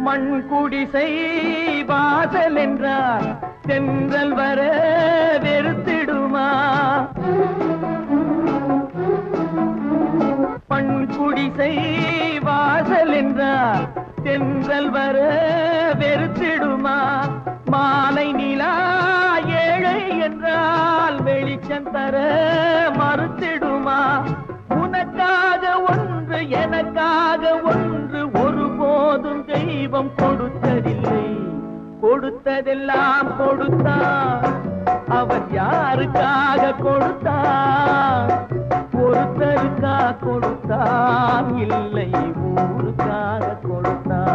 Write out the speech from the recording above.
மண் குடிசை வாசல் என்றால் தென்றல் வர வெறுத்திடுமா? மண் குடிசை வாசல் என்றால் தென்றல் வர வெறுத்திடுமா? மாலை நிலா ஏழை என்றால் வெளிச்சம் தர மறுத்திடுமா? உனக்காக ஒன்று எனக்காக ஒன்று ஒருபோதும் தெய்வம் கொடுத்ததில்லை. கொடுத்ததெல்லாம் கொடுத்தான். அவன் யாருக்காக கொடுத்தான்? ஒருத்தருக்காக கொடுத்தான், இல்லை ஊருக்காக கொடுத்தான்.